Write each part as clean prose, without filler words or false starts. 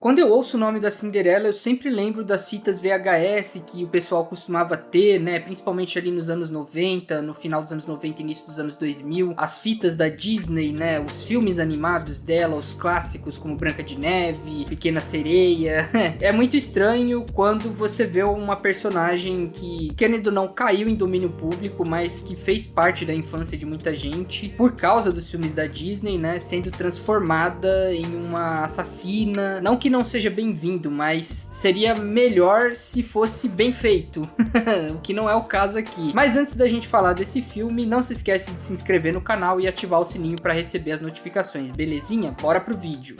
Quando eu ouço o nome da Cinderela, eu sempre lembro das fitas VHS que o pessoal costumava ter, né? Principalmente ali nos anos 90, no final dos anos 90 e início dos anos 2000. As fitas da Disney, né? Os filmes animados dela, os clássicos como Branca de Neve, Pequena Sereia. É muito estranho quando você vê uma personagem que, querendo ou não, caiu em domínio público, mas que fez parte da infância de muita gente por causa dos filmes da Disney, né? Sendo transformada em uma assassina. Não que não seja bem-vindo, mas seria melhor se fosse bem feito, o que não é o caso aqui. Mas antes da gente falar desse filme, não se esquece de se inscrever no canal e ativar o sininho para receber as notificações, belezinha? Bora pro vídeo!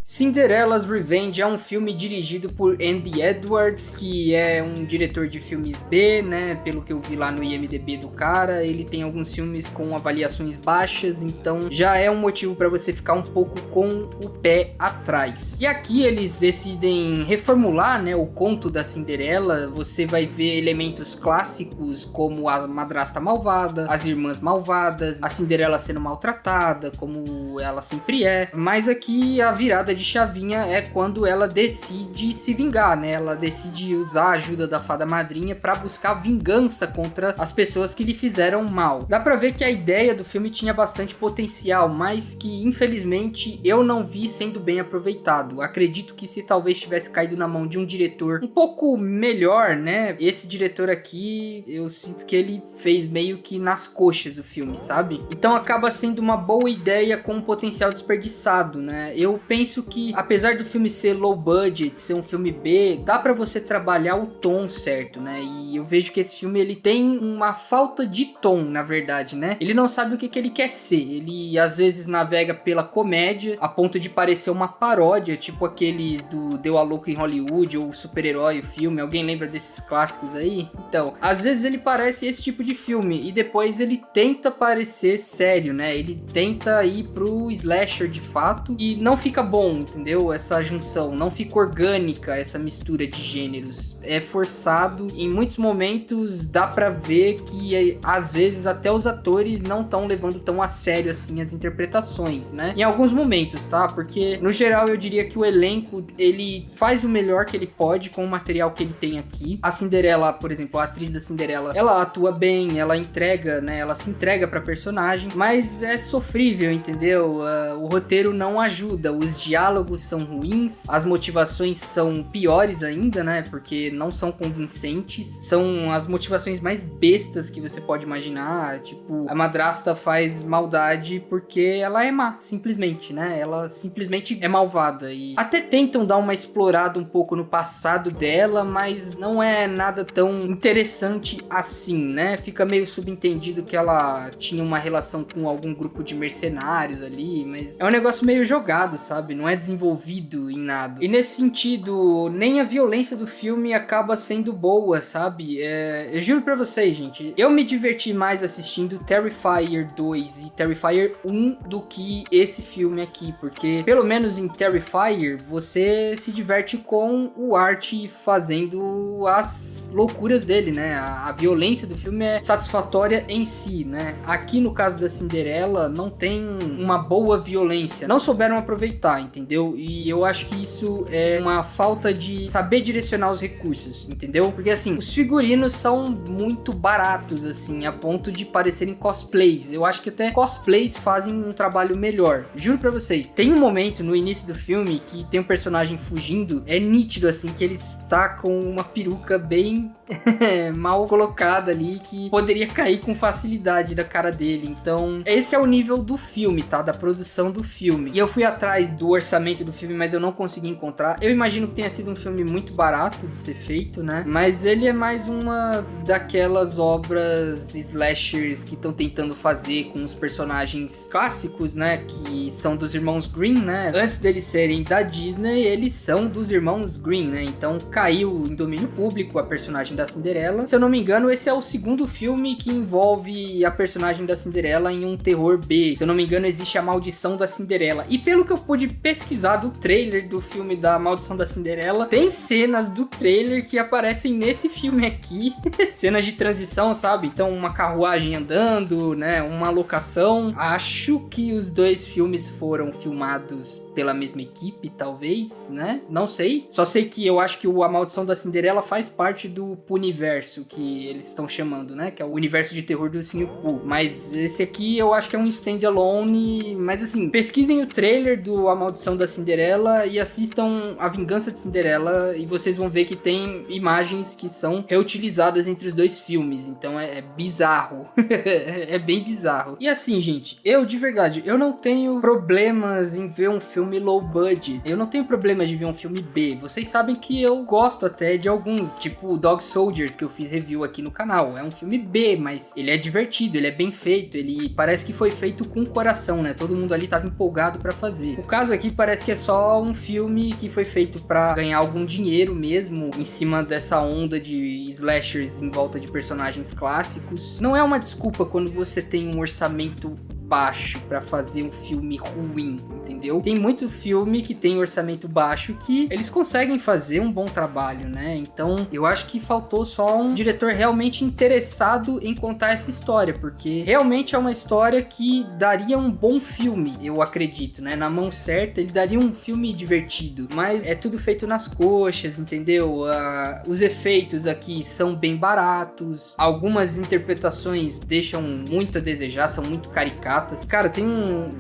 Cinderella's Revenge é um filme dirigido por Andy Edwards, que é um diretor de filmes B, né? Pelo que eu vi lá no IMDb do cara, ele tem alguns filmes com avaliações baixas, então já é um motivo para você ficar um pouco com o pé atrás. E aqui eles decidem reformular, né, o conto da Cinderela. Você vai ver elementos clássicos como a madrasta malvada, as irmãs malvadas, a Cinderela sendo maltratada, como ela sempre é. Mas aqui a virada de chavinha é quando ela decide se vingar, né? Ela decide usar a ajuda da fada madrinha para buscar vingança contra as pessoas que lhe fizeram mal. Dá pra ver que a ideia do filme tinha bastante potencial, mas que infelizmente eu não vi sendo bem aproveitado. Acredito que se talvez tivesse caído na mão de um diretor um pouco melhor, né? Esse diretor aqui, eu sinto que ele fez meio que nas coxas o filme, sabe? Então acaba sendo uma boa ideia com um potencial desperdiçado, né? Eu penso que, apesar do filme ser low budget, ser um filme B, dá pra você trabalhar o tom certo, né? E eu vejo que esse filme, ele tem uma falta de tom, na verdade, né? Ele não sabe o que ele quer ser. Ele, às vezes, navega pela comédia, a ponto de parecer uma paródia, tipo aqueles do Deu a Louco em Hollywood, ou Super-Herói, o filme. Alguém lembra desses clássicos aí? Então, às vezes ele parece esse tipo de filme, e depois ele tenta parecer sério, né? Ele tenta ir pro slasher de fato, e não fica bom, entendeu? Essa junção não fica orgânica, essa mistura de gêneros. É forçado, em muitos momentos dá pra ver que às vezes até os atores não estão levando tão a sério assim as interpretações, né? Em alguns momentos, tá? Porque no geral eu diria que o elenco, ele faz o melhor que ele pode com o material que ele tem aqui. A Cinderela, por exemplo, a atriz da Cinderela, ela atua bem, ela entrega, né? Ela se entrega pra personagem, mas é sofrível, entendeu? O roteiro não ajuda, os diálogos são ruins, as motivações são piores ainda, né? Porque não são convincentes, são as motivações mais bestas que você pode imaginar. Tipo, a madrasta faz maldade porque ela é má, simplesmente, né? Ela simplesmente é malvada. E até tentam dar uma explorada um pouco no passado dela, mas não é nada tão interessante assim, né? Fica meio subentendido que ela tinha uma relação com algum grupo de mercenários ali, mas é um negócio meio jogado, sabe? Não é desenvolvido em nada. E nesse sentido, nem a violência do filme acaba sendo boa, sabe? Eu juro pra vocês, gente, eu me diverti mais assistindo Terrifier 2 e Terrifier 1 do que esse filme aqui, porque pelo menos em Terrifier você se diverte com o Art fazendo as loucuras dele, né? A violência do filme é satisfatória em si, né? Aqui no caso da Cinderela não tem uma boa violência, não souberam aproveitar, entendeu? E eu acho que isso é uma falta de saber direcionar os recursos, entendeu? Porque assim, os figurinos são muito baratos, assim, a ponto de parecerem cosplays. Eu acho que até cosplays fazem um trabalho melhor. Juro pra vocês, tem um momento no início do filme que tem um personagem fugindo, é nítido, assim, que ele está com uma peruca bem mal colocada ali, que poderia cair com facilidade da cara dele. Então, esse é o nível do filme, tá? Da produção do filme. E eu fui atrás do orçamento do filme, mas eu não consegui encontrar. Eu imagino que tenha sido um filme muito barato de ser feito, né? Mas ele é mais uma daquelas obras slashers que estão tentando fazer com os personagens clássicos, né? Que são dos irmãos Green, né? Antes deles serem da Disney, eles são dos irmãos Green, né? Então caiu em domínio público a personagem da Cinderela. Se eu não me engano, esse é o segundo filme que envolve a personagem da Cinderela em um terror B. Se eu não me engano, existe A Maldição da Cinderela. E pelo que eu pude pesquisar pesquisado o trailer do filme da Maldição da Cinderela. Tem cenas do trailer que aparecem nesse filme aqui. Cenas de transição, sabe? Então, uma carruagem andando, né? Uma locação. Acho que os dois filmes foram filmados pela mesma equipe, talvez, né? Não sei. Só sei que eu acho que A Maldição da Cinderela faz parte do Puniverso, que eles estão chamando, né? Que é o universo de terror do Ursinho Pooh. Mas esse aqui eu acho que é um standalone. Mas assim, pesquisem o trailer do A Maldição da Cinderela e assistam A Vingança de Cinderela e vocês vão ver que tem imagens que são reutilizadas entre os dois filmes. Então é bizarro. É bem bizarro. E assim, gente, eu de verdade, eu não tenho problemas em ver um filme low budget. Eu não tenho problemas de ver um filme B. Vocês sabem que eu gosto até de alguns, tipo Dog Soldiers, que eu fiz review aqui no canal. É um filme B, mas ele é divertido, ele é bem feito, ele parece que foi feito com coração, né? Todo mundo ali tava empolgado pra fazer. O caso aqui parece que é só um filme que foi feito pra ganhar algum dinheiro mesmo, em cima dessa onda de slashers em volta de personagens clássicos. Não é uma desculpa quando você tem um orçamento baixo pra fazer um filme ruim, entendeu? Tem muito filme que tem orçamento baixo que eles conseguem fazer um bom trabalho, né? Então, eu acho que faltou só um diretor realmente interessado em contar essa história, porque realmente é uma história que daria um bom filme, eu acredito, né? Na mão certa, ele daria um filme divertido, mas é tudo feito nas coxas, entendeu? Os efeitos aqui são bem baratos, algumas interpretações deixam muito a desejar, são muito caricatas. Cara, tem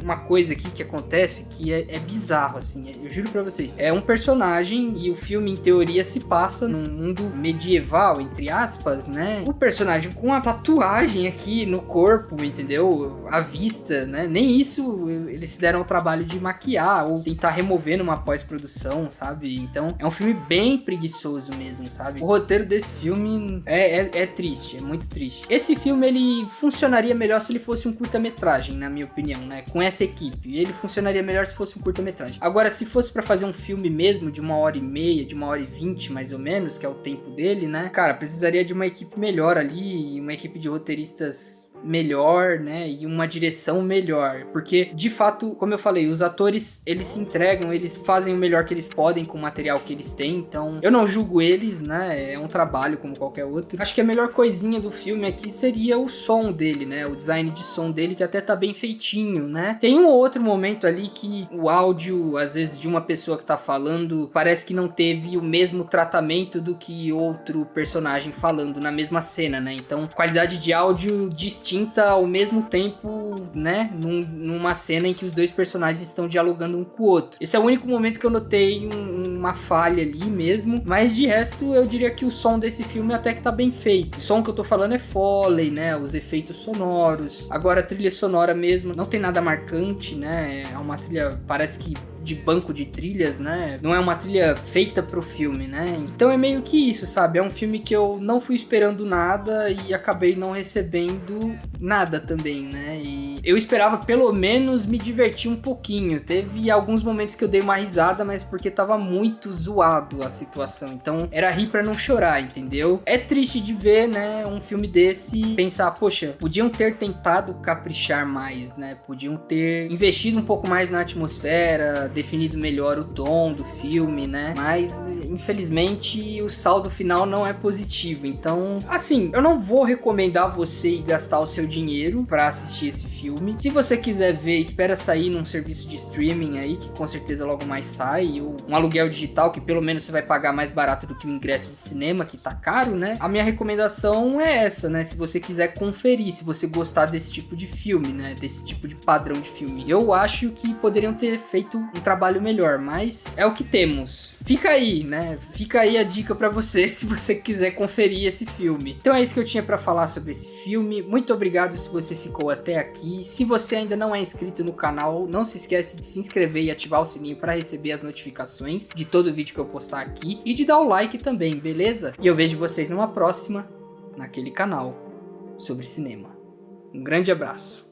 uma coisa aqui que acontece que é bizarro, assim, eu juro pra vocês. É um personagem e o filme, em teoria, se passa num mundo medieval, entre aspas, né? O personagem com a tatuagem aqui no corpo, entendeu? À vista, né? Nem isso eles se deram o trabalho de maquiar ou tentar remover numa pós-produção, sabe? Então, é um filme bem preguiçoso mesmo, sabe? O roteiro desse filme é triste, é muito triste. Esse filme, ele funcionaria melhor se ele fosse um curta-metragem, na minha opinião, né? Com essa equipe. Ele funcionaria melhor se fosse um curta-metragem. Agora, se fosse pra fazer um filme mesmo, de 1h30, de 1h20, mais ou menos, que é o tempo dele, né? Cara, precisaria de uma equipe melhor ali, uma equipe de roteiristas melhor, né, e uma direção melhor, porque de fato, como eu falei, os atores, eles se entregam, eles fazem o melhor que eles podem com o material que eles têm, então eu não julgo eles, né, é um trabalho como qualquer outro. Acho que a melhor coisinha do filme aqui seria o som dele, né, o design de som dele, que até tá bem feitinho, né. Tem um ou outro momento ali que o áudio, às vezes, de uma pessoa que tá falando, parece que não teve o mesmo tratamento do que outro personagem falando na mesma cena, né, então qualidade de áudio distinta ao mesmo tempo, né, numa cena em que os dois personagens estão dialogando um com o outro. Esse é o único momento que eu notei uma falha ali mesmo, mas de resto eu diria que o som desse filme até que tá bem feito. O som que eu tô falando é Foley, né, os efeitos sonoros. Agora a trilha sonora mesmo não tem nada marcante, né, é uma trilha, parece que de banco de trilhas, né? Não é uma trilha feita pro filme, né? Então é meio que isso, sabe? É um filme que eu não fui esperando nada e acabei não recebendo nada também, né? E eu esperava pelo menos me divertir um pouquinho. Teve alguns momentos que eu dei uma risada, mas porque tava muito zoado a situação. Então era rir pra não chorar, entendeu? É triste de ver, né? Um filme desse e pensar, poxa, podiam ter tentado caprichar mais, né? Podiam ter investido um pouco mais na atmosfera, definido melhor o tom do filme, né? Mas, infelizmente, o saldo final não é positivo. Então, assim, eu não vou recomendar você ir gastar o seu dinheiro pra assistir esse filme. Se você quiser ver, espera sair num serviço de streaming aí, que com certeza logo mais sai, ou um aluguel digital, que pelo menos você vai pagar mais barato do que o ingresso de cinema, que tá caro, né? A minha recomendação é essa, né? Se você quiser conferir, se você gostar desse tipo de filme, né? Desse tipo de padrão de filme. Eu acho que poderiam ter feito um trabalho melhor, mas é o que temos. Fica aí, né? Fica aí a dica pra você se você quiser conferir esse filme. Então é isso que eu tinha pra falar sobre esse filme. Muito obrigado se você ficou até aqui. Se você ainda não é inscrito no canal, não se esquece de se inscrever e ativar o sininho pra receber as notificações de todo vídeo que eu postar aqui e de dar o like também, beleza? E eu vejo vocês numa próxima, naquele canal sobre cinema. Um grande abraço.